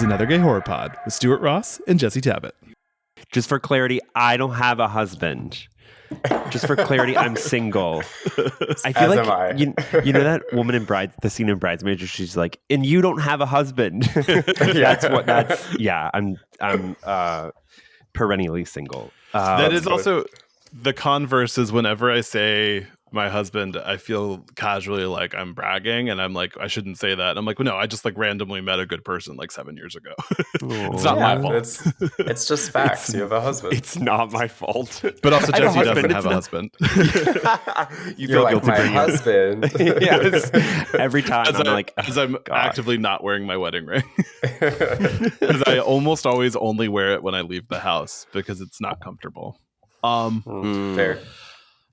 Another Gay Horror Pod with Stuart Ross and Jesse Tabbitt. Just for clarity, I don't have a husband. Just for clarity, I'm single. I feel As like am I. you know that woman in the scene in Bridesmaids where she's like, and you don't have a husband. I'm perennially single. That is also the converse is whenever I say my husband, I feel casually like I'm bragging and I'm like, I shouldn't say that. And I'm like, well, no, I just like randomly met a good person like 7 years ago. It's not my fault. It's just facts. You have a husband. It's not my fault. But also Jesse doesn't have a husband. You're like my husband. Yes. Every time as I'm actively not wearing my wedding ring. Because I almost always only wear it when I leave the house because it's not comfortable. Fair.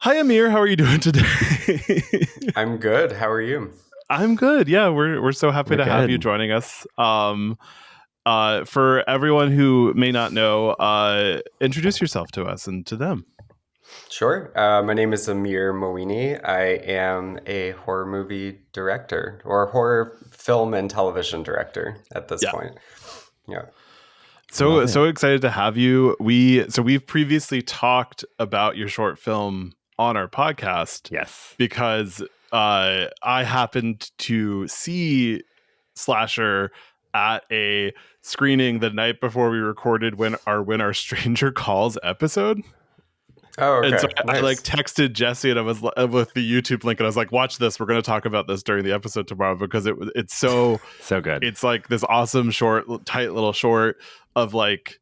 Hi, Amir. How are you doing today? I'm good. How are you? I'm good. Yeah, we're so happy to have you joining us. For everyone who may not know, introduce yourself to us and to them. Sure. My name is Amir Moini. I am a horror movie director or horror film and television director at this point. Yeah. So excited to have you. We've previously talked about your short film on our podcast. Yes. Because I happened to see Slashr at a screening the night before we recorded when our Stranger Calls episode. Oh, okay. And so nice. I like texted Jesse and I was with the YouTube link and I was like, watch this. We're going to talk about this during the episode tomorrow because it's so good. It's like this awesome short, tight little short of like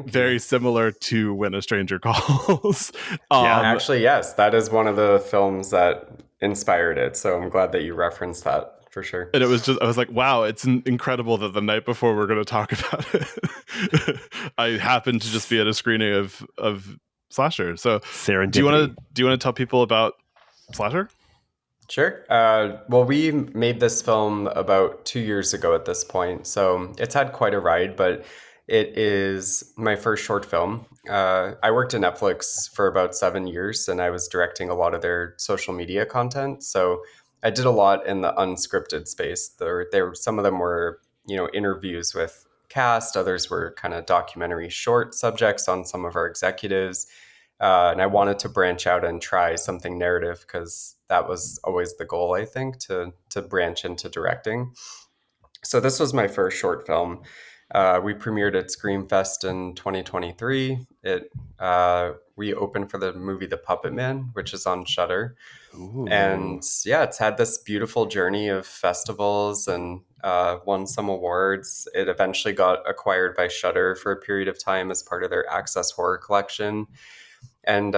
very similar to When a Stranger Calls. Actually, yes, that is one of the films that inspired it. So I'm glad that you referenced that for sure. And it was I was like, wow, it's incredible that the night before we're going to talk about it, I happened to just be at a screening of Slashr. So serendipity. Do you want to tell people about Slashr? Sure. Well, we made this film about 2 years ago at this point, so it's had quite a ride, but it is my first short film. I worked at Netflix for about 7 years, and I was directing a lot of their social media content. So I did a lot in the unscripted space. Some of them were, interviews with cast. Others were kind of documentary short subjects on some of our executives. And I wanted to branch out and try something narrative because that was always the goal, I think, to branch into directing. So this was my first short film. We premiered at Screamfest in 2023. We opened for the movie The Puppet Man, which is on Shudder. Ooh. And yeah, it's had this beautiful journey of festivals and won some awards. It eventually got acquired by Shudder for a period of time as part of their Access Horror Collection. And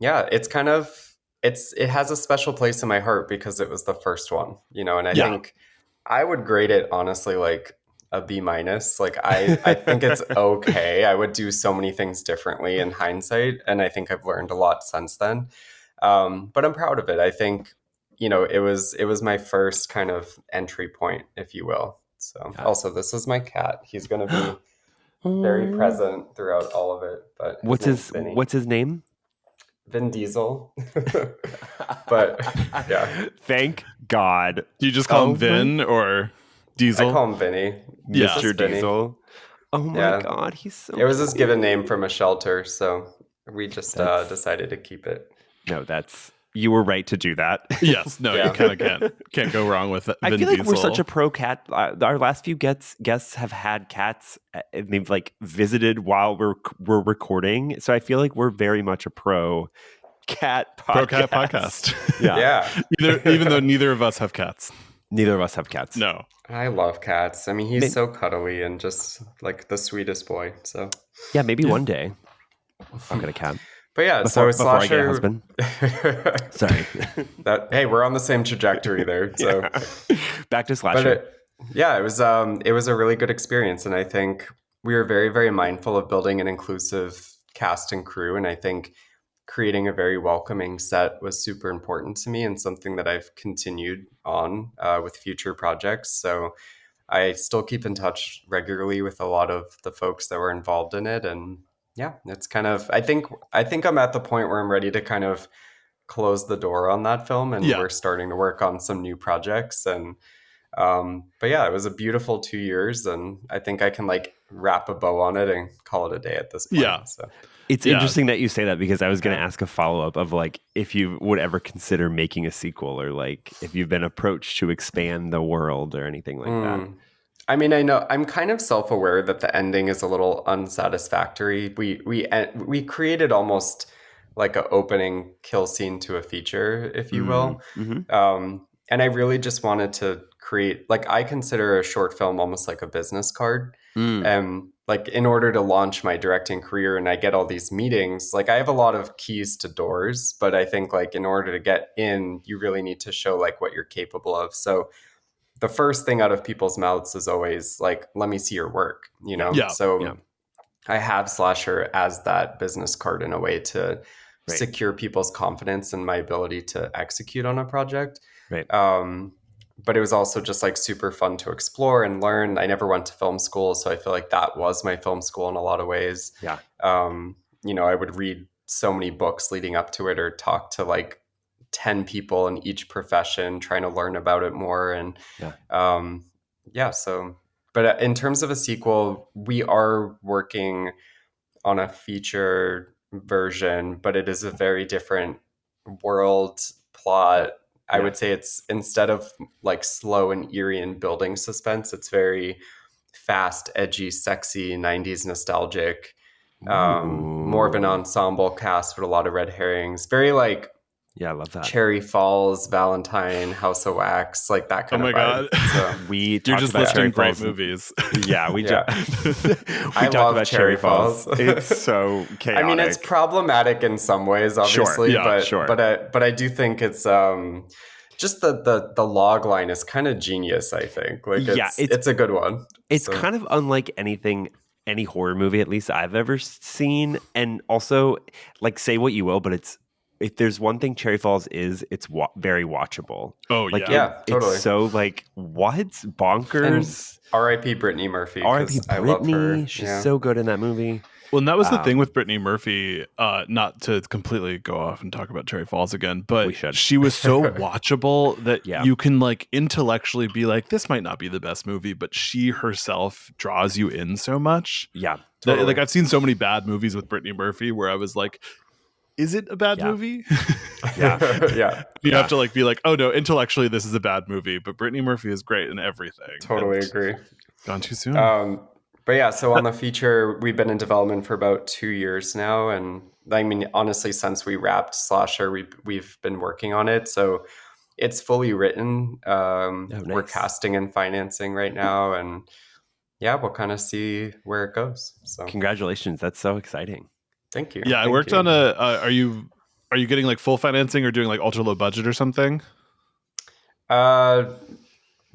it's kind of it has a special place in my heart because it was the first one, and I think I would grade it honestly like a B-. Like I think it's okay. I would do so many things differently in hindsight, and I think I've learned a lot since then. But I'm proud of it. I think it was my first kind of entry point, if you will. So also, this is my cat. He's going to be very present throughout all of it. But what's his name? Vin Diesel. But yeah. Thank God. Do you just call him Vin or Diesel? I call him Vinny. Mr. Diesel. Oh my God, he's so It was his given name from a shelter, so we just decided to keep it. No, you were right to do that. Yes, no, you kind of can't go wrong with it. I feel like we're such a pro cat. Our last few guests have had cats, and they've like visited while we're recording. So I feel like we're very much a pro cat podcast. Pro cat podcast. Yeah. Even though neither of us have cats. Neither of us have cats. No. I love cats. I mean, he's so cuddly and just like the sweetest boy. So yeah, maybe one day I'll get a cat. But yeah, before Slashr. I get a husband. Sorry. Hey, we're on the same trajectory there. So back to Slashr. But it was a really good experience, and I think we were very, very mindful of building an inclusive cast and crew, and I think creating a very welcoming set was super important to me and something that I've continued on with future projects. So I still keep in touch regularly with a lot of the folks that were involved in it, and yeah, it's kind of, I think I'm at the point where I'm ready to kind of close the door on that film, and we're starting to work on some new projects. And But yeah, it was a beautiful 2 years, and I think I can like wrap a bow on it and call it a day at this Yeah. point. So It's Yeah. interesting that you say that, because I was going to Yeah. ask a follow-up of like if you would ever consider making a sequel, or like if you've been approached to expand the world or anything like that. I mean, I know I'm kind of self-aware that the ending is a little unsatisfactory. We created almost like an opening kill scene to a feature, if you will. Mm-hmm. And I really just wanted to create, like, I consider a short film almost like a business card. And like, in order to launch my directing career and I get all these meetings, like, I have a lot of keys to doors, but I think like in order to get in, you really need to show like what you're capable of. So the first thing out of people's mouths is always like, let me see your work, you know? Yeah. So I have Slashr as that business card in a way to Right. secure people's confidence in my ability to execute on a project. Right. But it was also just like super fun to explore and learn. I never went to film school, so I feel like that was my film school in a lot of ways. Yeah. You know, I would read so many books leading up to it, or talk to like 10 people in each profession trying to learn about it more. And so, but in terms of a sequel, we are working on a feature version, but it is a very different world plot. I would say it's, instead of like slow and eerie and building suspense, it's very fast, edgy, sexy, 90s nostalgic. More of an ensemble cast with a lot of red herrings. Very like, yeah, I love that. Cherry Falls, Valentine, House of Wax, like that kind Oh of my vibe. God. So We You're talked just about Cherry listing great Falls. movies. Yeah, we Yeah. we talked love about Cherry Falls. Falls. It's so chaotic. I mean, it's problematic in some ways, obviously, yeah, but I do think it's just the log line is kind of genius. I think like it's a good one. It's kind of unlike any horror movie, at least I've ever seen. And also, like, say what you will, but if there's one thing Cherry Falls is, it's very watchable. Oh like, yeah. Totally. It's so like bonkers. And R.I.P. Brittany Murphy. R.I.P. I love her. She's so good in that movie. Well, and that was the thing with Brittany Murphy, not to completely go off and talk about Cherry Falls again, but she was so watchable that you can like intellectually be like, this might not be the best movie, but she herself draws you in so much. Yeah. Totally. Like, I've seen so many bad movies with Brittany Murphy where I was like, is it a bad movie? Yeah. You have to like be like, oh no, intellectually this is a bad movie, but Brittany Murphy is great in everything. Totally agree. Gone too soon. But yeah, so on the feature, we've been in development for about 2 years now, and I mean, honestly, since we wrapped Slashr, we've been working on it. So it's fully written. Nice. We're casting and financing right now, and yeah, we'll kind of see where it goes. So congratulations, that's so exciting. Thank you. Yeah, I worked on a. Are you getting like full financing or doing like ultra low budget or something?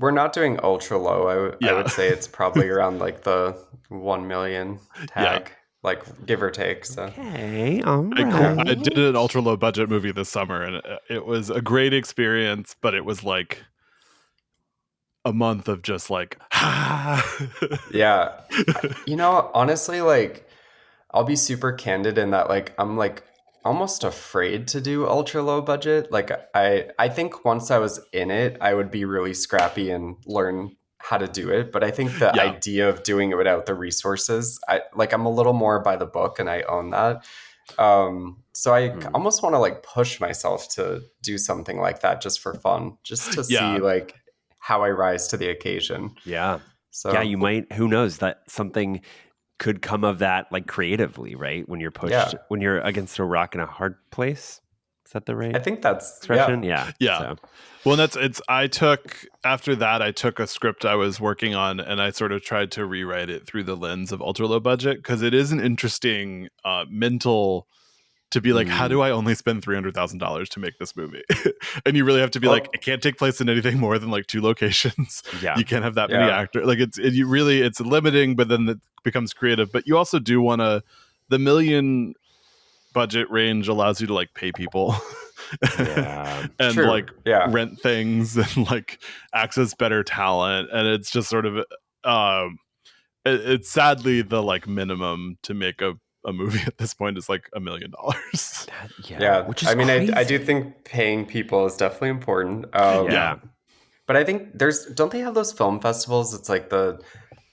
We're not doing ultra low. I would say it's probably around like the 1 million tag, like give or take. So okay, all right. I did an ultra low budget movie this summer, and it was a great experience, but it was like a month of just like, yeah. You know, honestly, like, I'll be super candid in that, like, I'm like almost afraid to do ultra low budget. Like, I think once I was in it, I would be really scrappy and learn how to do it. But I think the idea of doing it without the resources, I'm a little more by the book, and I own that. So I almost want to like push myself to do something like that just for fun, just to see like how I rise to the occasion. Yeah. So yeah, you might, who knows, that something could come of that, like creatively, right? When you're pushed, when you're against a rock in a hard place. Is that the right? I think that's expression. Yeah. So. Well, after that, I took a script I was working on and I sort of tried to rewrite it through the lens of ultra low budget, because it is an interesting mental to be like, how do I only spend $300,000 to make this movie? And you really have to be like, it can't take place in anything more than like 2 locations. Yeah. You can't have that many actors. Like it's limiting, but then it becomes creative. But you also do want to, the million budget range allows you to like pay people and like rent things and like access better talent. And it's just sort of, it's sadly the like minimum to make a movie at this point is like $1 million. Yeah, which is I mean, crazy. I do think paying people is definitely important. But I think don't they have those film festivals? It's like the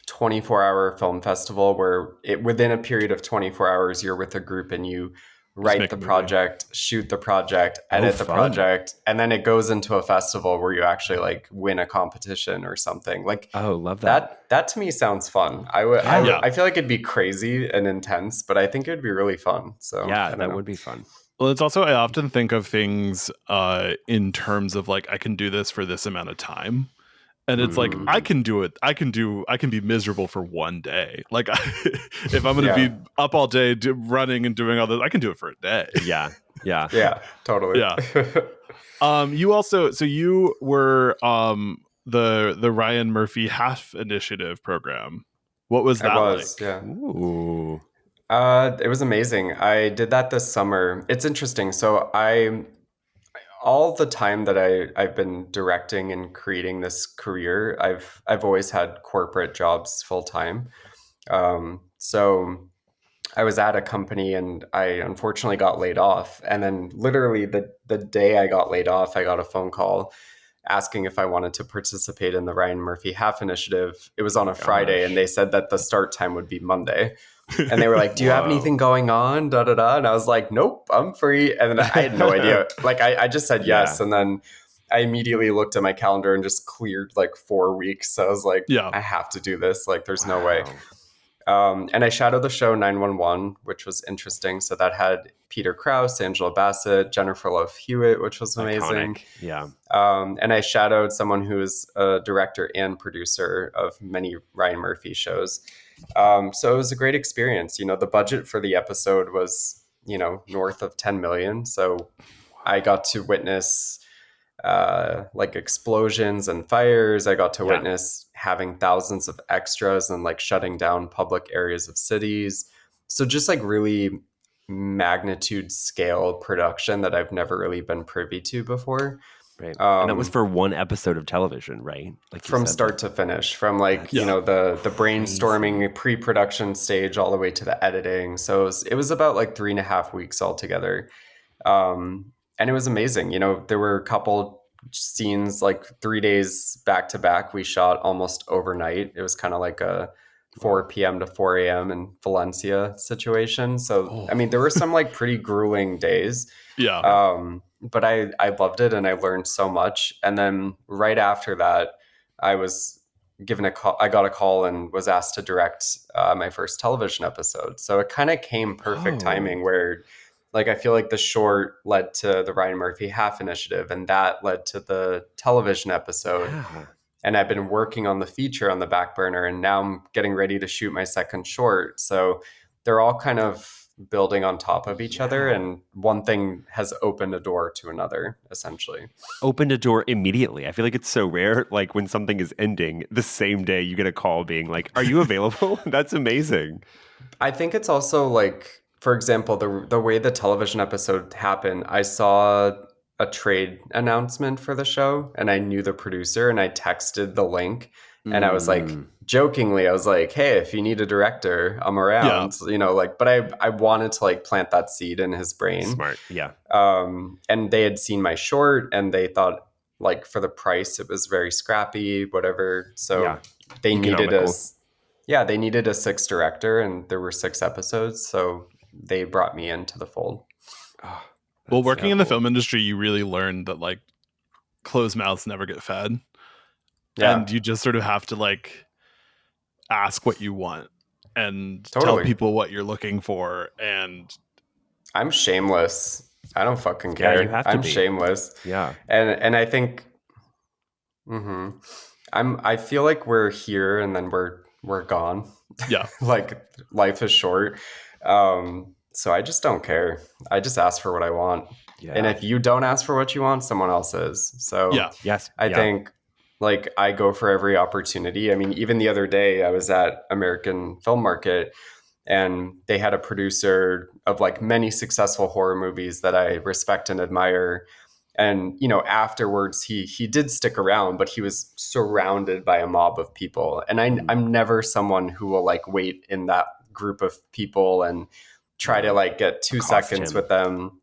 24-hour film festival where within a period of 24 hours, you're with a group and you Just write make the a movie. project, shoot the project, Oh, edit the fun. project, and then it goes into a festival where you actually like win a competition or something. Like Oh, love that. that to me sounds fun. I would, I would, Yeah. Yeah. I feel like it'd be crazy and intense, but I think it'd be really fun. So I Yeah, don't that know. would be fun. Well, it's also I often think of things in terms of like I can do this for this amount of time. And it's like I Mm. can do it. I can be miserable for one day. Like if I'm going to Yeah. be up all day running and doing all this, I can do it for a day. Yeah. Yeah. Yeah, totally. Yeah. You also so you were the Ryan Murphy Half Initiative program. What was I that was, like? yeah. Ooh. It was amazing. I did that this summer. It's interesting. So all the time that I've been directing and creating this career, I've always had corporate jobs full time. So I was at a company and I unfortunately got laid off. And then literally the day I got laid off, I got a phone call asking if I wanted to participate in the Ryan Murphy Half Initiative. It was Oh on my a Friday and gosh. they said that the start time would be Monday. And they were like, "Do you have Whoa. anything going on?" Da da da. And I was like, "Nope, I'm free." And then I had no idea. Like I just said Yeah. yes, and then I immediately looked at my calendar and just cleared like 4 weeks. So I was like, Yeah. "I have to do this. Like, there's no way." Wow. And I shadowed the show 911, which was interesting. So that had Peter Krause, Angela Bassett, Jennifer Love Hewitt, which was amazing. Iconic. Yeah. And I shadowed someone who is a director and producer of many Ryan Murphy shows. So it was a great experience. You know, the budget for the episode was, north of 10 million. So I got to witness like explosions and fires. I got to Yeah. witness having thousands of extras and like shutting down public areas of cities. So just like really magnitude scale production that I've never really been privy to before. Right. And that was Um, for one episode of television, right? Like you from said, start to finish, from like that's Yeah. the crazy. brainstorming pre-production stage all the way to the editing. So it was about like 3.5 weeks altogether. And it was amazing. There were a couple scenes like 3 days back to back. We shot almost overnight. It was kind of like a Wow. 4 p.m. to 4 a.m. in Valencia situation. So, I Oh. mean, there were some like pretty grueling days. Yeah. But I loved it and I learned so much. And then right after that, I was given a call. I got a call and was asked to direct my first television episode. So it kind of came perfect Whoa. timing where like I feel like the short led to the Ryan Murphy Half Initiative and that led to the television episode. Yeah. And I've been working on the feature on the back burner and now I'm getting ready to shoot my second short. So they're all kind of building on top of each other Yeah. and one thing has opened a door to another essentially. Opened a door immediately. I feel like it's so rare. Like when something is ending, the same day you get a call being like, "Are you available?" That's amazing. I think it's also like, for example, the way the television episode happened, I saw a trade announcement for the show and I knew the producer and I texted the link and I was like Mm, jokingly, I was like, "Hey, if you need a director, I'm Yeah. around." Like but I wanted to like plant that seed in his brain. smart. Yeah. And they had seen my short and they thought like for the price it was very scrappy, whatever. Yeah. So they needed Economical. they needed a sixth director and there were 6 episodes. So they brought me into the fold. Oh, Well, that's working so in the cool. film industry, you really learn that like closed mouths never get fed. And Yeah, you just sort of have to like ask what you want and tell totally. people what you're looking for. And I'm shameless. I don't fucking Yeah, you care. have to I'm be. shameless. Yeah. And I think hmm I feel like we're here and then we're gone. yeah, Like life is short. So I just don't care. I just ask for what I want. And Yeah. if you don't ask for what you want, someone else is. So yeah, Yes. I Yeah. think like I go for every opportunity. I mean, even the other day I was at American Film Market and they had a producer of like many successful horror movies that I respect and admire. And afterwards he did stick around, but he was surrounded by a mob of people. And Mm, I'm never someone who will like wait in that group of people and try to yeah. like get two Accost seconds him. with them.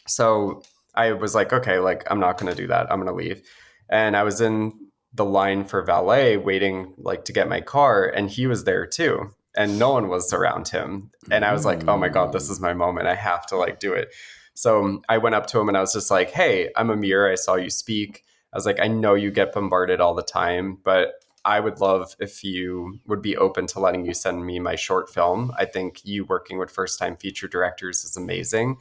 So I was like, okay, like I'm not going to do that. I'm going to leave. And I was in the line for valet waiting like to get my car, and he was there too, and no one was around him. And I was like, oh my God, this is my moment. I have to like do it. So I went up to him and I was just like, hey, I'm Amir. I saw you speak. I was like, I know you get bombarded all the time, but I would love if you would be open to letting you send me my short film. I think you working with first time feature directors is amazing.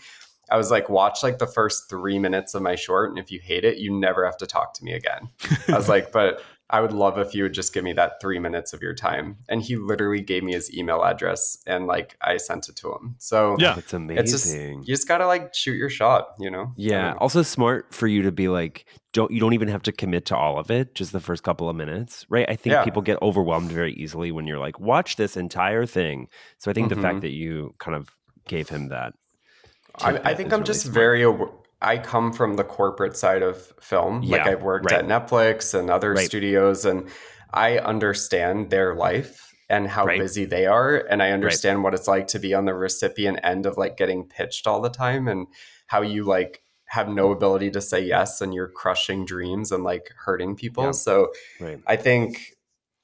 I was like, watch like the first 3 minutes of my short, and if you hate it, you never have to talk to me again. I was like, but I would love if you would just give me that 3 minutes of your time. And he literally gave me his email address, and like I sent it to him. So Yeah. That's it's just, amazing. you just gotta like shoot your shot, you know? I don't Yeah. know. Also smart for you to be like, you don't even have to commit to all of it, just the first couple of minutes, right? I think Yeah. people get overwhelmed very easily when you're like, watch this entire thing. So I think the fact Hmm. that you kind of gave him that I tidbit think is I'm really just smart. I come from the corporate side of film. Like Yeah. I've worked Right. at Netflix and other Right. studios, and I understand their life and how Right. busy they are. And I Right. understand what it's like to be on the recipient end of like getting pitched all the time, and how you like have no ability to say yes, and you're crushing dreams and like hurting people. Yeah. So Right. I think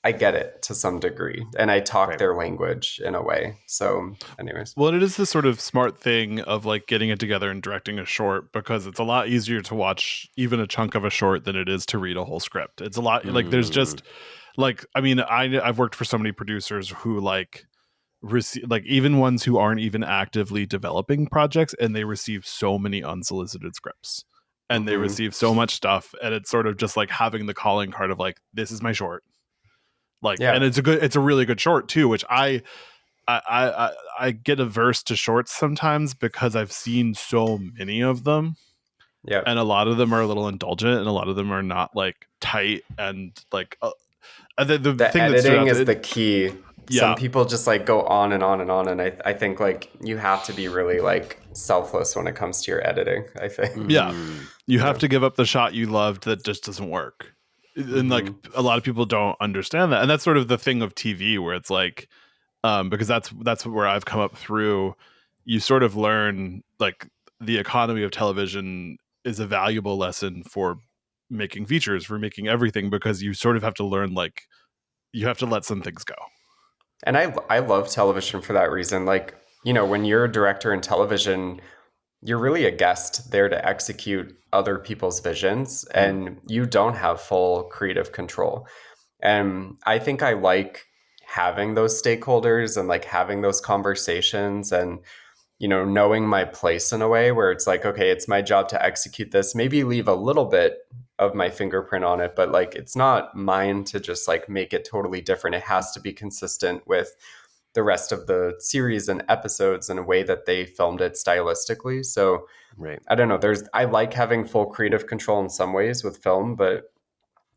I get it to some degree, and I talk Right. their language in a way. So, anyways. Well, it is the sort of smart thing of like getting it together and directing a short, because it's a lot easier to watch even a chunk of a short than it is to read a whole script. It's a lot like there's Mm. just like, I mean, I've worked for so many producers who like receive, like, even ones who aren't even actively developing projects, and they receive so many unsolicited scripts, and they Hmm. receive so much stuff, and it's sort of just like having the calling card of like, this is my short, like, and Yeah. it's a really good short too, which I get averse to shorts sometimes because I've seen so many of them, Yeah. and a lot of them are a little indulgent, and a lot of them are not like tight, and like the The thing that stood editing out, is the key. Some yeah, people just like go on and on and on, and I think like you have to be really like selfless when it comes to your editing, I think. yeah, Mm. you have Yeah. to give up the shot you loved that just doesn't work, and like Hmm. a lot of people don't understand that, and that's sort of the thing of TV, where it's like, because that's where I've come up through. You sort of learn like the economy of television is a valuable lesson for making features, for making everything, because you sort of have to learn, like, you have to let some things go. And I love television for that reason. Like, you know, when you're a director in television, you're really a guest there to execute other people's visions, Mm. and you don't have full creative control. And I think I like having those stakeholders and like having those conversations, and you know, knowing my place in a way where it's like, okay, it's my job to execute this, maybe leave a little bit of my fingerprint on it, but like it's not mine to just like make it totally different. It has to be consistent with the rest of the series and episodes in a way that they filmed it stylistically. So Right. I don't know, I like having full creative control in some ways with film, but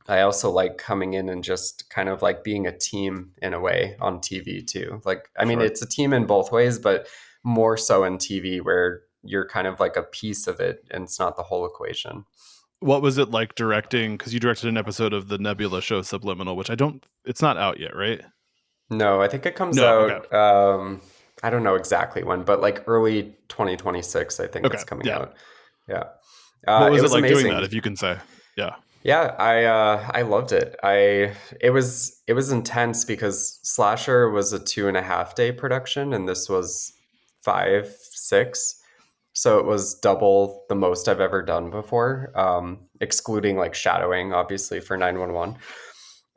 I also like coming in and just kind of like being a team in a way on TV too. Like, I mean, Sure. it's a team in both ways, but more so in TV where you're kind of like a piece of it and it's not the whole equation. What was it like directing? Because you directed an episode of the Nebula show Subliminal, which it's not out yet, right? No, I think it comes No, okay, out, I don't know exactly when, but like early 2026, I think okay, it's coming yeah. out. Yeah. What It was it was like doing that, amazing. if you can say? Yeah. Yeah, I loved it. It was intense because Slasher was a 2.5 day production, and this was 5, 6. So it was double the most I've ever done before, excluding like shadowing, obviously for 911.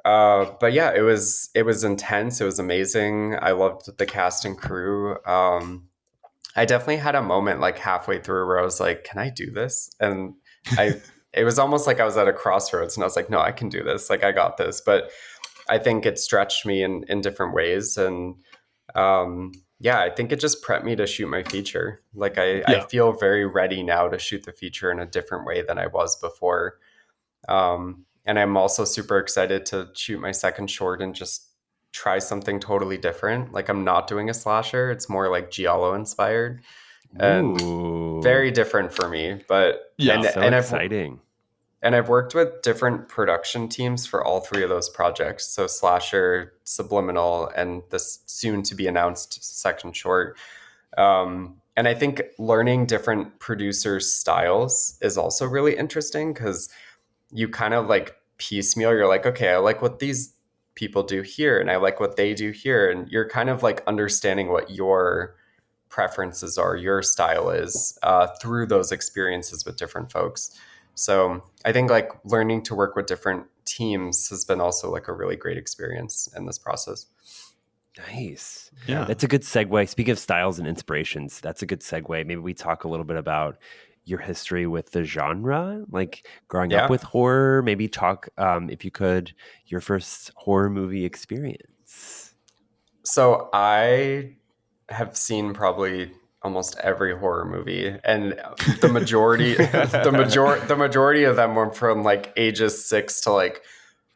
But yeah, it was intense. It was amazing. I loved the cast and crew. I definitely had a moment like halfway through where I was like, "Can I do this?" And I, it was almost like I was at a crossroads, and I was like, "No, I can do this. Like, I got this." But I think it stretched me in different ways, and um, yeah, I think it just prepped me to shoot my feature. Like, I Yeah. feel very ready now to shoot the feature in a different way than I was before. And I'm also super excited to shoot my second short and just try something totally different. Like, I'm not doing a slasher; it's more like giallo inspired and Ooh. very different for me. But Yeah. So exciting. I've worked with different production teams for all three of those projects. So Slasher, Subliminal, and this soon to be announced second short. And I think learning different producers' styles is also really interesting because you kind of like piecemeal. You're like, okay, I like what these people do here and I like what they do here. And you're kind of like understanding what your preferences are, your style is through those experiences with different folks. So I think like learning to work with different teams has been also like a really great experience in this process. Nice. Yeah. That's a good segue. Speaking of styles and inspirations, that's a good segue. Maybe we talk a little bit about your history with the genre, like growing up Yeah. with horror. Maybe talk, if you could, your first horror movie experience. So I have seen probably almost every horror movie, and the majority, the majority of them were from like ages 6 to like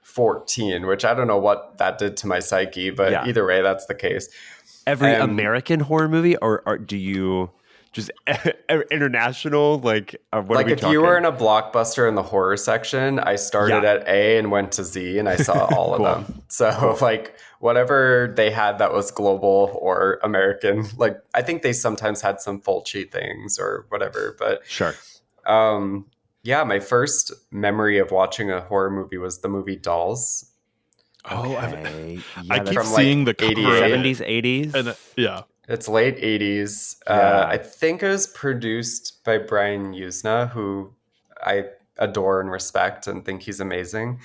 14, which I don't know what that did to my psyche, but Yeah. either way, that's the case. Every And American horror movie, or do you just international? Like, what are like we if you were in talking? a Blockbuster in the horror section, I started Yeah. at A and went to Z and I saw all of Cool. them. So Cool. like whatever they had that was global or American, like I think they sometimes had some Fulci things or whatever, but Sure. yeah, my first memory of watching a horror movie was the movie Dolls Oh, Okay. I Yeah, keep from that's seeing like the cover of 88. it, 70s, 80s. and yeah, It's late 80s. I Yeah. think it was produced by Brian Usna, who I adore and respect and think he's amazing.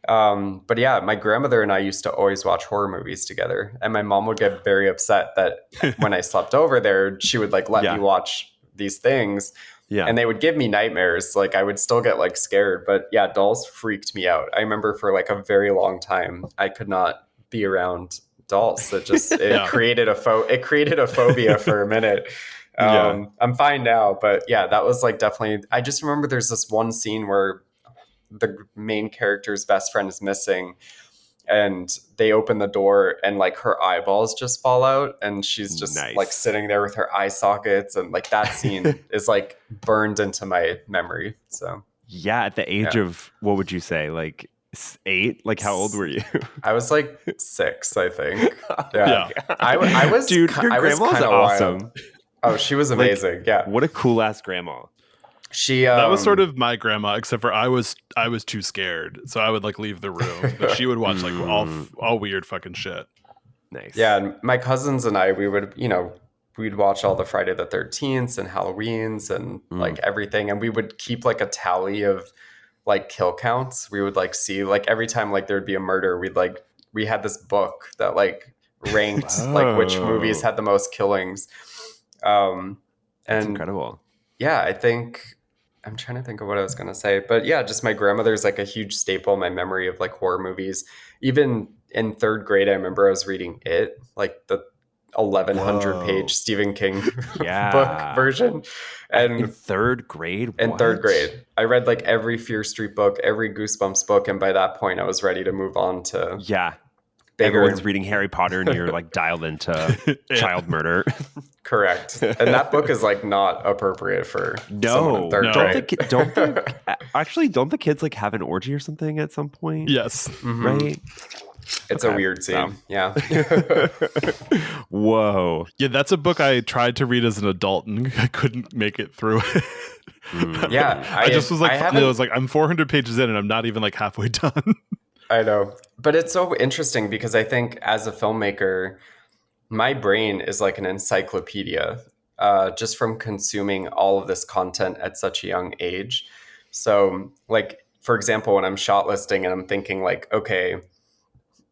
But yeah, my grandmother and I used to always watch horror movies together. And my mom would get very upset that when I slept over there, she would like let me Yeah. watch these things. Yeah. And they would give me nightmares. Like I would still get like scared. But yeah, dolls freaked me out. I remember for like a very long time, I could not be around dolls. It yeah, created it created a phobia for a minute. Yeah. I'm fine now, but yeah, that was like definitely. I just remember there's this one scene where the main character's best friend is missing, and they open the door and like her eyeballs just fall out and she's just like Nice. sitting there with her eye sockets, and like that scene is like burned into my memory. So Yeah, at the age yeah, of, what would you say, like 8? Like, how old were you? I was like 6, I think. Oh my Yeah, yeah. God. Dude, your I was grandma's kind of wild. awesome. Oh, she was Like, amazing. Yeah, what a cool ass grandma. she That was sort of my grandma, except for I was too scared, so I would like leave the room, but she would watch like Mm, all weird fucking shit. yeah, nice. and my cousins and I, we would, we'd watch all the Friday the 13th and Halloweens and Mm. like everything. And we would keep like a tally of like kill counts. We would like see like every time like there'd be a murder, we had this book that like ranked like which movies Whoa. had the most killings. Um, That's and incredible. yeah, I think I'm trying to think of what I was going to say, but yeah, just my grandmother's like a huge staple in my memory of like horror movies. Even in third grade, I remember I was reading It, like the 1100 page Whoa. Stephen King book Yeah. version. In And third grade? in third What? grade, I read like every Fear Street book, every Goosebumps book. And by that point, I was ready to move on to Yeah. bigger Everyone's and reading Harry Potter and you're like dialed into child murder. correct. And that book is like not appropriate for someone in No. third No. grade. Don't the kids like have an orgy or something at some point? Yes. Right? It's a Okay, weird so. scene. Yeah. Whoa. Yeah, that's a book I tried to read as an adult and I couldn't make it through. Yeah, I just was like, I finally, I haven't. was like, I'm 400 pages in and I'm not even like halfway done. I know, but it's so interesting because I think as a filmmaker, my brain is like an encyclopedia, just from consuming all of this content at such a young age. So, like for example, when I'm shot listing and I'm thinking like, okay,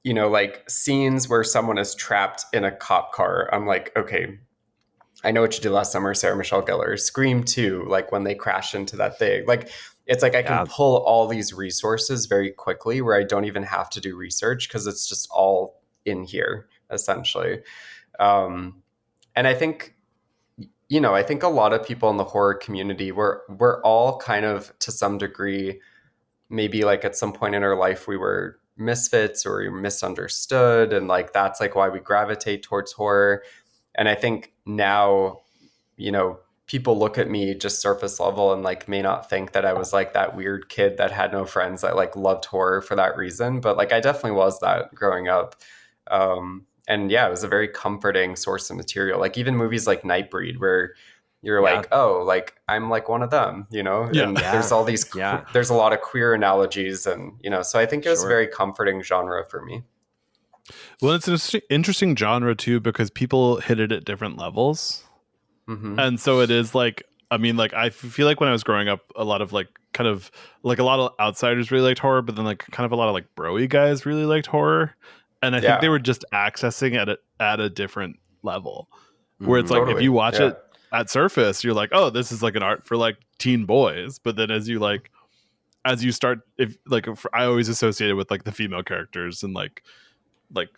like scenes where someone is trapped in a cop car, I'm like, okay, I Know What You Did Last Summer, Sarah Michelle Gellar, Scream 2, like when they crash into that thing. Like, it's like I can Yeah. pull all these resources very quickly where I don't even have to do research because it's just all in here, essentially. And I think, I think a lot of people in the horror community, we're all kind of to some degree, maybe like at some point in our life, we were misfits or we were misunderstood. And like, that's like why we gravitate towards horror. And I think now, people look at me just surface level and like may not think that I was like that weird kid that had no friends that like loved horror for that reason. But like I definitely was that growing up. And yeah, it was a very comforting source of material. Like even movies like Nightbreed, where you're Yeah. like, oh, like I'm like one of them, you know? Yeah. And Yeah. there's all these, Yeah. there's a lot of queer analogies, and, you know, so I think it was a Sure. very comforting genre for me. Well, it's an interesting genre too because people hit it at different levels. Hmm. And so it is like, I mean, like I feel like when I was growing up, a lot of like kind of like a lot of outsiders really liked horror, but then like kind of a lot of like broy guys really liked horror. And I think they Yeah, were just accessing at a different level. Where it's like Mm. if totally. you watch Yeah. it at surface, you're like, oh, this is like an art for like teen boys. But then as you start, if like I always associated with like the female characters and like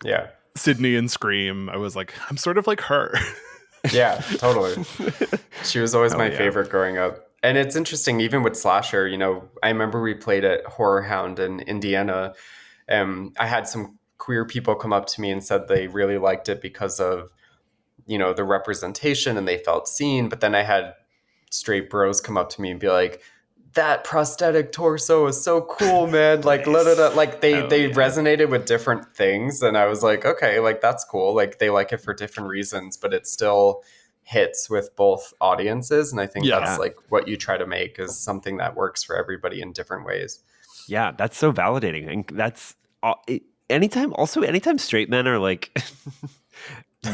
Yeah. Sydney and Scream, I was like, I'm sort of like her. Yeah, totally. She was always Hell my yeah. favorite growing up. And it's interesting, even with Slasher, you know, I remember we played at Horror Hound in Indiana. I had some queer people come up to me and said they really liked it because of, you know, the representation and they felt seen. But then I had straight bros come up to me and be like, that prosthetic torso is so cool, man. Like, Nice. like Hell they yeah. resonated with different things. And I was like, okay, like that's cool. Like they like it for different reasons, but it still hits with both audiences. And I think Yeah. that's like what you try to make is something that works for everybody in different ways. Yeah, that's so validating. And that's anytime straight men are like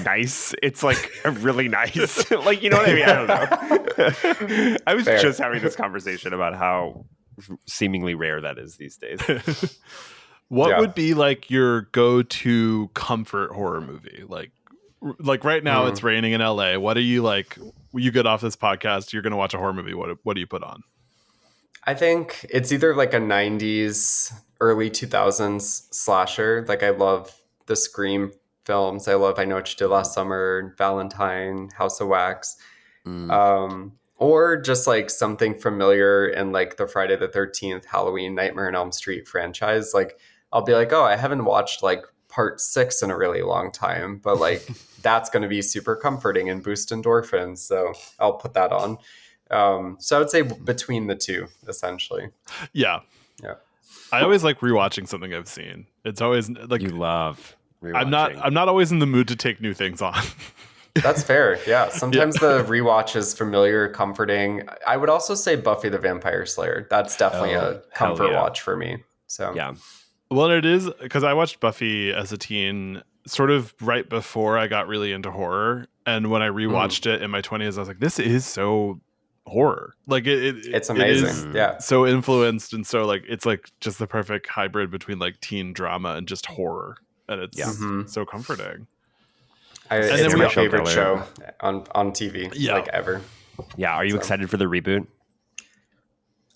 nice, it's like really nice. Like, you know what I mean? I don't know. I was Fair. just having this conversation about how seemingly rare that is these days. What Yeah. would be like your go-to comfort horror movie? Like right now it's raining in LA. What are you like when you get off this podcast, you're going to watch a horror movie. What do you put on? I think it's either like a 90s, early 2000s slasher. Like I love the Scream films. I Know What You Did Last Summer, Valentine, House of Wax. Mm. Or just like something familiar in like the Friday the 13th, Halloween, Nightmare on Elm Street franchise. Like I'll be like, oh, I haven't watched like part 6 in a really long time, but like that's going to be super comforting and boost endorphins. So I'll put that on. So I would say between the two, essentially. Yeah. Yeah. I always like rewatching something I've seen. It's always like You love I'm rewatching. not always in the mood to take new things on. That's fair. Yeah. Sometimes the rewatch is familiar, comforting. I would also say Buffy the Vampire Slayer. That's definitely Oh, a hell comfort yeah. watch for me. So Yeah. Well, it is because I watched Buffy as a teen, sort of right before I got really into horror, and when I rewatched it in my 20s, I was like, "This is so horror! Like it's it is amazing. Yeah. so influenced, and so like it's like just the perfect hybrid between like teen drama and just horror, and it's Yeah. so comforting." And then it's we- my Show favorite killer. show on TV, Yeah. like ever. Yeah. Are you So- excited for the reboot?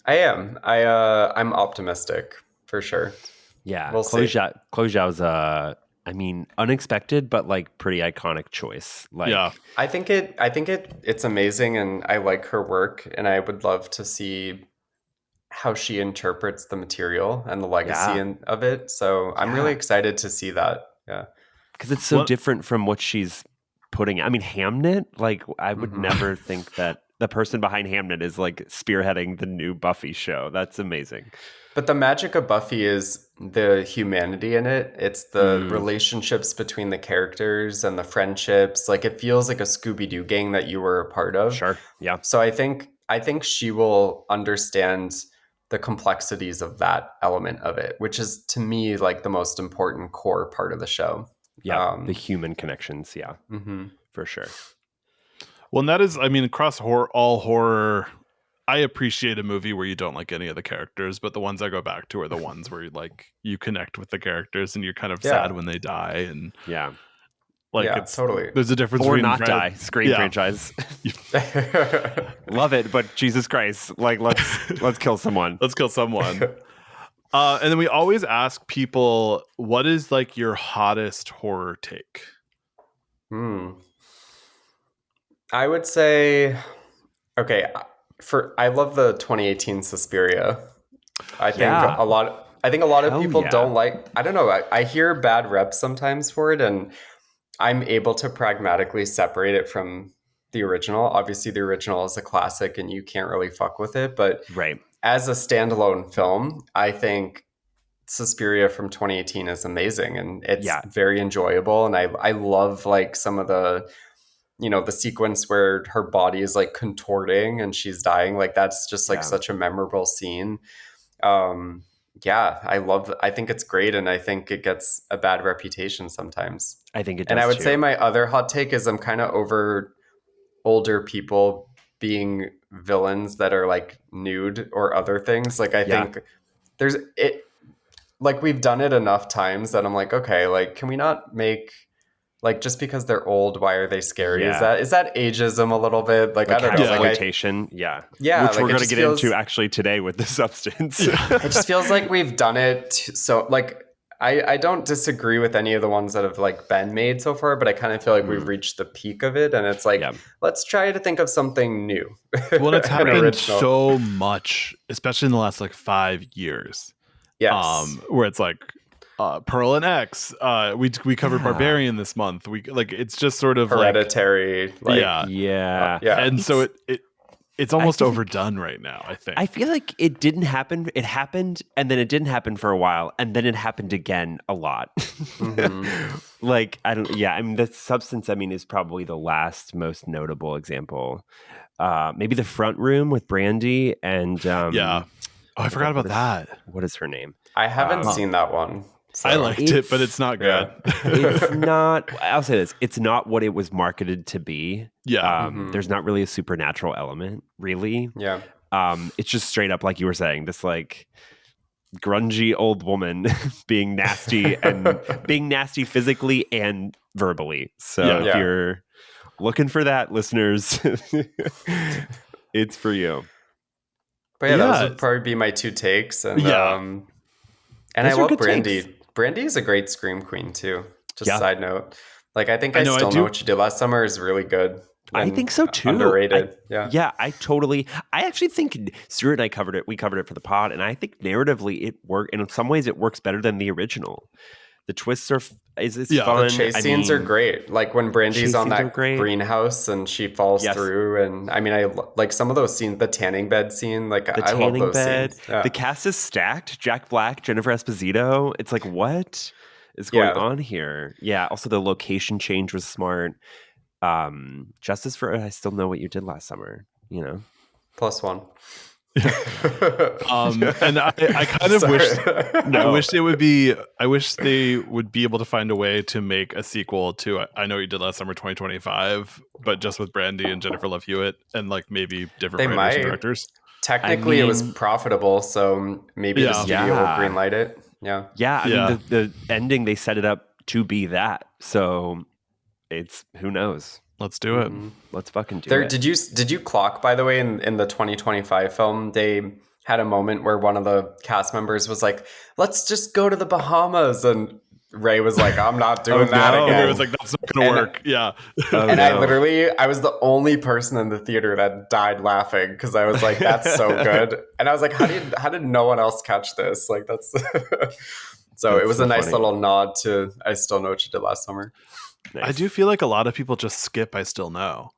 I am. I'm optimistic for sure. Yeah. We'll Chloe see. Zhao's I mean, unexpected, but like pretty iconic choice. Like, Yeah. I think it's amazing, and I like her work, and I would love to see how she interprets the material and the legacy Yeah. of it. So I'm really Yeah. excited to see that. Yeah. because it's so What- different from what she's putting. I mean, Hamnet, like I would Mhm. never think that the person behind Hamnet is like spearheading the new Buffy show. That's amazing. But the magic of Buffy is the humanity in it. It's the relationships between the characters and the friendships. Like it feels like a Scooby-Doo gang that you were a part of. Sure. Yeah. So I think she will understand the complexities of that element of it, which is to me like the most important core part of the show. Yeah. The human connections. Yeah. Mhm. For sure. Well, and that is, I mean, across all horror, I appreciate a movie where you don't like any of the characters, but the ones I go back to are the ones where you connect with the characters and you're kind of Yeah. sad when they die, and Yeah. like Yeah, it's totally. there's a difference Or between not die. Scream Yeah. franchise. Love it, but Jesus Christ, like let's kill someone. Let's kill someone. And then we always ask people, what is like your hottest horror take? I would say, okay, I love the 2018 Suspiria. I think Yeah. a lot. I think a lot of Hell people yeah. don't like. I don't know. I hear bad reps sometimes for it, and I'm able to pragmatically separate it from the original. Obviously, the original is a classic, and you can't really fuck with it. But Right. as a standalone film, I think Suspiria from 2018 is amazing, and it's Yeah. very enjoyable. And I love like some of the the sequence where her body is like contorting and she's dying, like that's just like such a memorable scene. I think it's great, and I think it gets a bad reputation sometimes. I think it does. And I would too. say my other hot take is I'm kind of over older people being villains that are like nude or other things. Like I think there's it, like we've done it enough times that I'm like, okay, like can we not make, like, just because they're old, why are they scary? Is that ageism a little bit? Like I don't know, exploitation. Yeah, which like we're going to get feels, into actually today with The Substance. it just feels like we've done it. So like I don't disagree with any of the ones that have like been made so far, but I kind of feel like we've reached the peak of it, and it's like let's try to think of something new. Well, it's happened so much, especially in the last like 5 years. Yes. Where it's like Pearl and X. We covered Barbarian this month. We like it's just sort of Hereditary. Like, yeah. And so it's almost overdone right now, I think. I feel like it didn't happen. It happened, and then it didn't happen for a while, and then it happened again a lot. Like, I mean, The Substance, I mean, is probably the last most notable example. Maybe The Front Room with Brandy and... Oh, I forgot about that. What is her name? I haven't seen that one. So. I liked it, but it's not good. It's not. I'll say this: it's not what it was marketed to be. There's not really a supernatural element, really. Yeah. It's just straight up, like you were saying, this like grungy old woman being nasty and being nasty physically and verbally. So if you're looking for that, listeners, it's for you. But those would probably be my two takes. And and I love Brandy. Takes. Brandy is a great scream queen too. Just a side note. Like I think I Still Know What You Did Last Summer is really good. I think so too. Underrated. I actually think Stuart and I covered it. We covered it for the pod, and I think narratively it worked. In some ways, it works better than the original. The twists are fun. The chase scenes are great. Like when Brandy's on that greenhouse and she falls through, and I mean, I like some of those scenes. The tanning bed scene, like I love those scenes. Yeah. The cast is stacked. Jack Black, Jennifer Esposito. It's like, what is going on here? Yeah. Also, the location change was smart. Justice for I Still Know What You Did Last Summer. You know, +1. And I kind of wish I wish they would be able to find a way to make a sequel to I Know What You Did Last Summer 2025, but just with Brandy and Jennifer Love Hewitt and like maybe different writers and directors. Technically, it was profitable, so maybe the studio will greenlight it. I mean the ending, they set it up to be that, so it's who knows. Let's do it. Let's fucking do it. Did you clock, by the way, in the 2025 film, they had a moment where one of the cast members was like, let's just go to the Bahamas, and Ray was like, I'm not doing that again. Ray was like, that's not gonna work. I was the only person in the theater that died laughing because I was like, that's so good. And I was like, how did no one else catch this? Like that's so it was a nice little nod to I Still Know What You Did Last Summer. Nice. I do feel like a lot of people just skip I Still Know.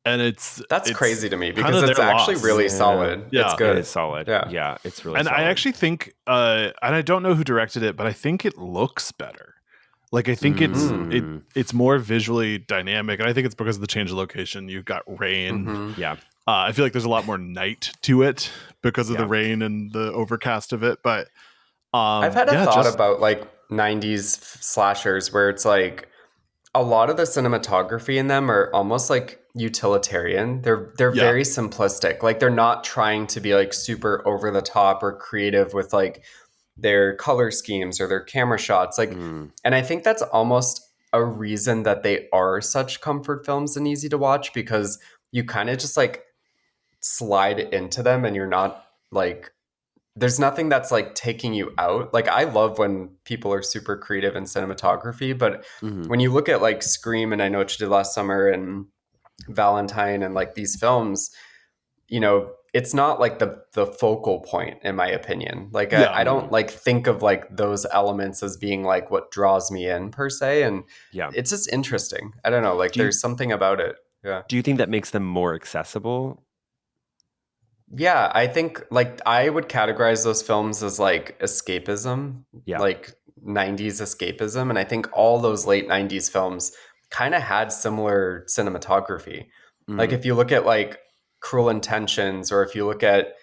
And it's crazy to me because it's actually really solid. Yeah. It's good. It is solid. Yeah, it's really solid. And I actually think and I don't know who directed it, but I think it looks better. Like I think it's more visually dynamic, and I think it's because of the change of location. You've got rain. I feel like there's a lot more night to it because of the rain and the overcast of it. But I've had a thought about like 90s slashers where it's like a lot of the cinematography in them are almost like utilitarian. They're very simplistic. Like they're not trying to be like super over the top or creative with like their color schemes or their camera shots. Like, and I think that's almost a reason that they are such comfort films and easy to watch, because you kind of just like slide into them and you're not like, there's nothing that's like taking you out. Like I love when people are super creative in cinematography, but when you look at like Scream and I Know What You Did Last Summer and Valentine and like these films, you know, it's not like the focal point in my opinion. Like I don't like think of like those elements as being like what draws me in per se. And it's just interesting. I don't know, like there's something about it. Yeah. Do you think that makes them more accessible? Yeah, I think like I would categorize those films as like escapism, like 90s escapism. And I think all those late 90s films kind of had similar cinematography. Like Mm, if you look at like Cruel Intentions, or if you look at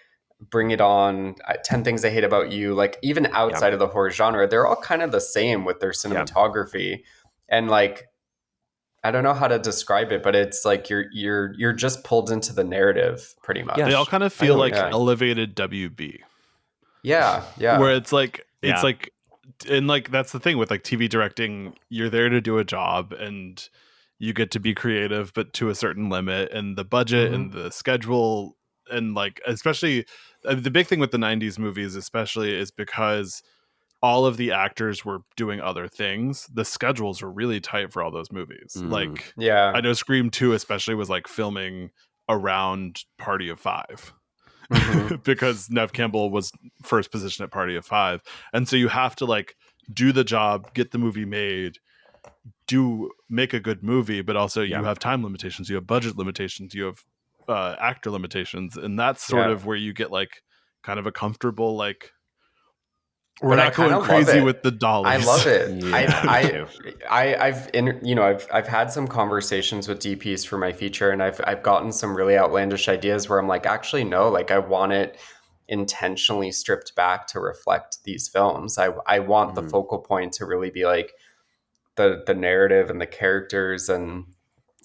Bring It On, 10 Things I Hate About You, like even yeah, outside of the horror genre, they're all kind of the same with their yeah, cinematography. And like I don't know how to describe it, but it's like you're just pulled into the narrative pretty yeah. They all much. kind of I know feel what you like Yeah. mean. elevated WB, Yeah, where yeah. it's Yeah, like, and like that's the thing with like TV directing, you're there to do a job and you get to be creative, but to a certain limit, and the budget and Hmm. the schedule, and like especially the big thing with the 90s movies especially is because all of the actors were doing other things. The schedules were really tight for all those movies. mm, Like I Yeah. know Scream 2 especially was like filming around Party of Five Hmm. because Nev Campbell was first position at Party of Five. And so you have to like do the job, get the movie made, do make a good movie, but also yeah, you have time limitations, you have budget limitations, you have actor limitations. And that's sort Yeah. of where you get like kind of a comfortable, like, we're But I not kind going of love crazy with it. the I love dollars. it. yeah. Me too. I've had some conversations with DPs for my feature, and I've gotten some really outlandish ideas where I'm like, actually no, like I want it intentionally stripped back to reflect these films. I want the Mm, focal point to really be like the narrative and the characters, and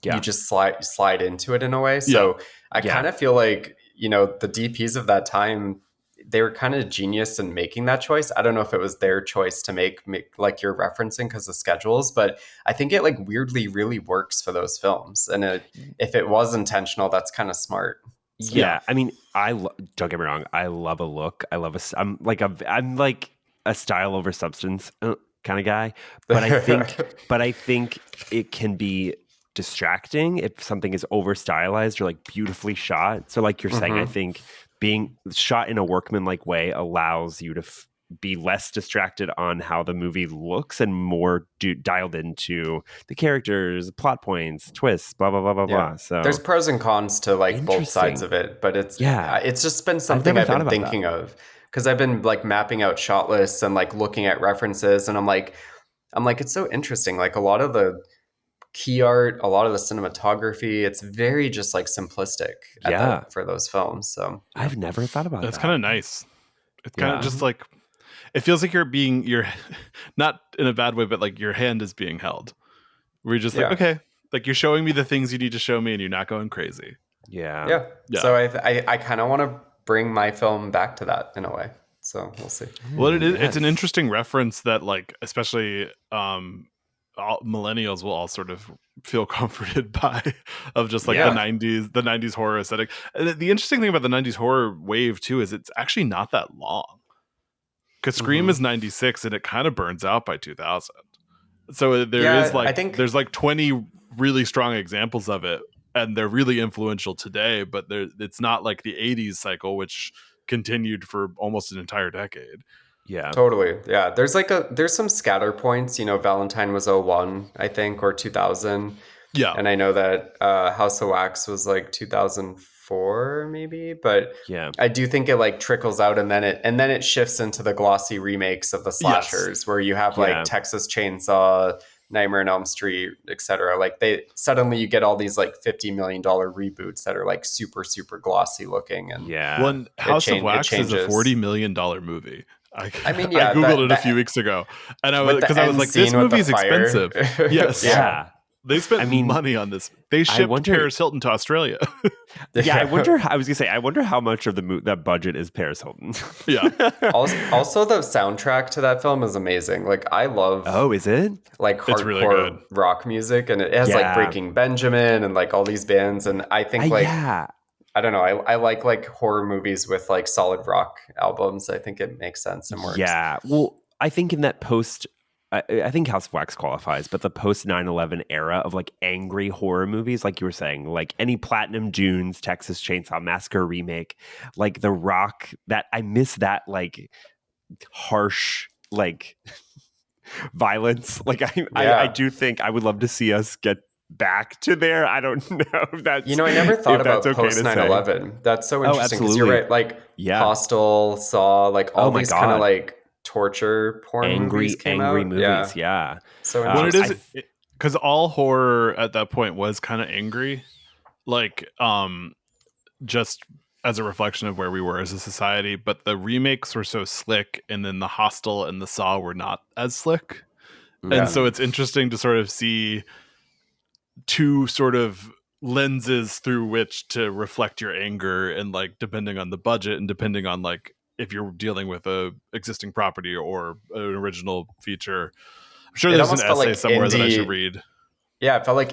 you yeah, just slide into it in a way. Yeah. So I yeah, kind of feel like, the DPs of that time, they were kind of genius in making that choice. I don't know if it was their choice to make like you're referencing because of schedules, but I think it like weirdly really works for those films. And if it was intentional, that's kind of smart. So Yeah. yeah. I mean, don't get me wrong. I love a look. I love I'm like a style over substance kind of guy. But I think, but I think it can be distracting if something is over stylized or like beautifully shot. So, like you're saying, I hmm. think being shot in a workmanlike way allows you to be less distracted on how the movie looks and more dialed into the characters, plot points, twists, blah blah blah blah Yeah. blah. There's So pros and cons to like both sides interesting. of it, but Yeah, it's just been I've something never I've thought been about that. thinking of because I've been like mapping out shot lists and like looking at references, and I'm like it's so interesting. Like a lot of the key art, a lot of the cinematography, it's very just like simplistic at that Yeah, for those films. So yeah. I've never thought about That's kind that. of nice. It's kind of Yeah. just Hmm. like, it feels like you're not in a bad way, but like your hand is being held. Where you're just like, Yeah. okay, like you're showing me the things you need to show me and you're not going crazy. Yeah. Yeah. Yeah. So I kind of want to bring my film back to that in a way. So we'll see. Well, Ooh, it's an yes. interesting reference that like, especially all, millennials will all sort of feel comforted by, of just like the Yeah. Yeah. 90s horror aesthetic. And the interesting thing about the 90s horror wave too is it's actually not that long. Cuz Scream Hmm. is 96 and it kind of burns out by 2000. So there is Yeah. I like think there's like 20 really strong examples of it, and they're really influential today, but it's not like the 80s cycle which continued for almost an entire decade. Yeah. totally. Yeah. There's some scatter points. Valentine was '01, I think, or 2000. Yeah. And I know that House of Wax was like 2004 maybe, but Yeah. I do think it like trickles out, and then it shifts into the glossy remakes of the Yes. slashers where you have like Yeah. Texas Chainsaw, Nightmare on Elm Street, etc. Like they suddenly you get all these like $50 million reboots that are like super super glossy looking, and Yeah. One House of it Wax is a changes. $40 million movie. I I mean, I yeah, googled that it a few that weeks ago, and with the because I was end like, this scene with the movie's fire. expensive. Yes, Yeah. Yeah. they I spent mean, money on this. They I shipped wonder. Paris Hilton to Australia. Yeah, I Yeah. wonder. I was gonna say, I wonder how much of the that budget is Paris Hilton. Yeah, Also, the soundtrack to that film is amazing. Like, I love Oh, is it? like it's really good. hardcore rock music, and it has like Yeah. Breaking Benjamin and like all these bands. And I think like Yeah. I don't know, I like horror movies with like solid rock albums. I think it makes sense and works. Yeah. Well, I think in that post, I think House of Wax qualifies, but the post 9/11 era of like angry horror movies, like you were saying, like any Platinum Dunes, Texas Chainsaw Massacre remake, like The Rock, that I miss that like harsh, like violence. Like I Yeah. do think I would love to see us get back to there. I don't know I never thought if that's about okay post to nine say. eleven. That's so Oh, interesting because you're absolutely. right. Like Yeah. Hostel, Saw, like Oh all my these kind of God. like torture porn movies came Angry out. movies. Yeah. Yeah. So When it I interesting. is, th- because all horror at that point was kind of angry, like just as a reflection of where we were as a society. But the remakes were so slick, and then the Hostel and the Saw were not as slick. And Yeah. so it's interesting to sort of see two sort of lenses through which to reflect your anger, and like depending on the budget and depending on like if you're dealing with a existing property or an original feature. I'm sure It there's an almost felt essay like somewhere that I should indie. read. Yeah, it felt like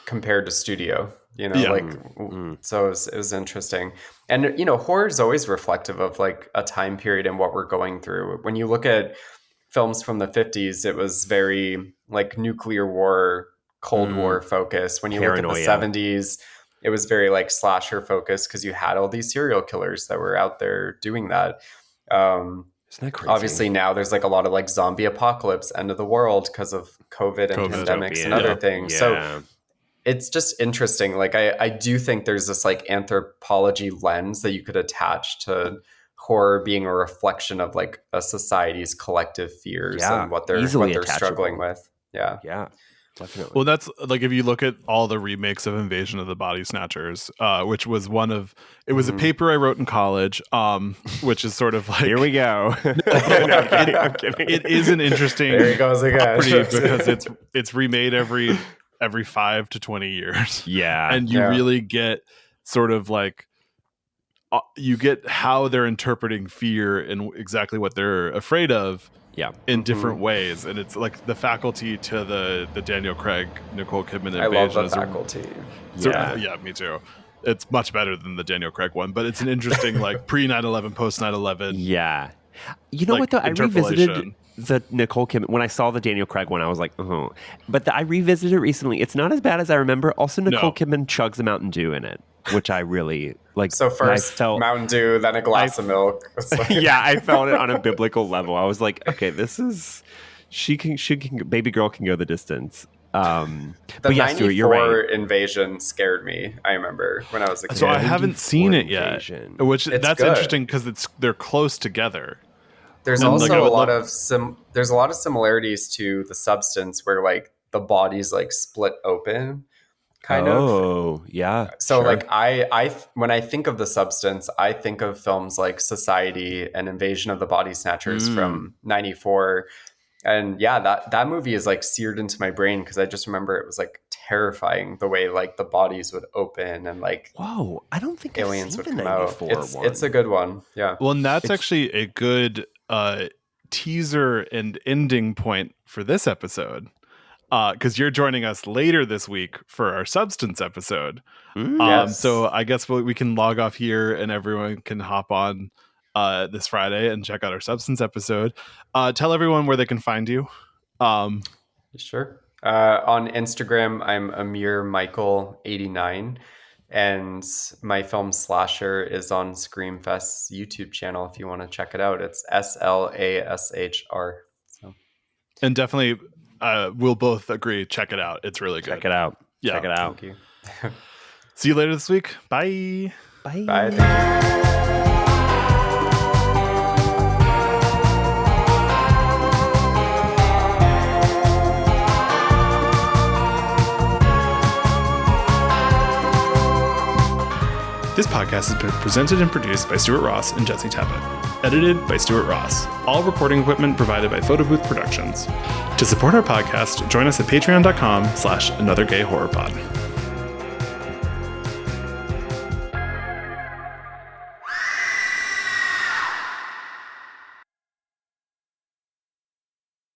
compared to studio, Yeah. like, so it was interesting. And, horror is always reflective of like a time period and what we're going through. When you look at films from the 50s, it was very like nuclear war, Cold War focused. When you look at the Paranoia. 70s, it was very like slasher focused because you had all these serial killers that were out there doing that. Isn't that crazy? Obviously now there's like a lot of like zombie apocalypse, end of the world because of COVID and pandemics and other things. So it's just interesting. Like I do think there's this like anthropology lens that you could attach to horror being a reflection of like a society's collective fears and what they're struggling with. Yeah. Yeah. Definitely. Well, that's like if you look at all the remakes of Invasion of the Body Snatchers, which was one of it was a paper I wrote in college, which is sort of like here we go. I'm kidding. It is an interesting there he goes again because it's remade every 5 to 20 years. Yeah, and you really get sort of like you get how they're interpreting fear and exactly what they're afraid of. Yeah, in different ways, and it's like the Faculty to the Daniel Craig, Nicole Kidman Invasion. I love the Faculty. Yeah, me too. It's much better than the Daniel Craig one, but it's an interesting like pre 9/11, post 9/11. Yeah, you know what though? I revisited the Nicole Kidman when I saw the Daniel Craig one. I was like, oh, but I revisited it recently. It's not as bad as I remember. Also, Nicole Kidman chugs a Mountain Dew in it, which I really like. So first Mountain Dew, then a glass of milk. Yeah, I felt it on a biblical level. I was like, okay, this is she can baby girl can go the distance. The but yeah, Stuart, you're right. Invasion scared me. I remember when I was a kid. So I haven't seen it yet, which that's good. interesting because they're close together. There's also a lot of similarities to The Substance, where like the bodies like split open, kind of. Oh, yeah. So like I when I think of The Substance, I think of films like Society and Invasion of the Body Snatchers from '94. And yeah, that movie is like seared into my brain because I just remember it was like terrifying the way like the bodies would open and like whoa, I don't think aliens would come out. It's a good one. Yeah. Well, and that's actually a good teaser and ending point for this episode. Because you're joining us later this week for our Substance episode. Yes. So I guess we can log off here and everyone can hop on this Friday and check out our Substance episode. Tell everyone where they can find you. Sure. On Instagram, I'm Amir Michael 89, and my film Slashr is on Screamfest's YouTube channel. If you want to check it out, it's SLASHR. So. And definitely, we'll both agree. Check it out. It's really good. Check it out. Yeah. Check it out. Thank you. See you later this week. Bye. Bye. Bye. Thank you. This podcast has been presented and produced by Stuart Ross and Jesse Tevitt. Edited by Stuart Ross. All recording equipment provided by Photo Booth Productions. To support our podcast, join us at patreon.com/anothergayhorrorpod.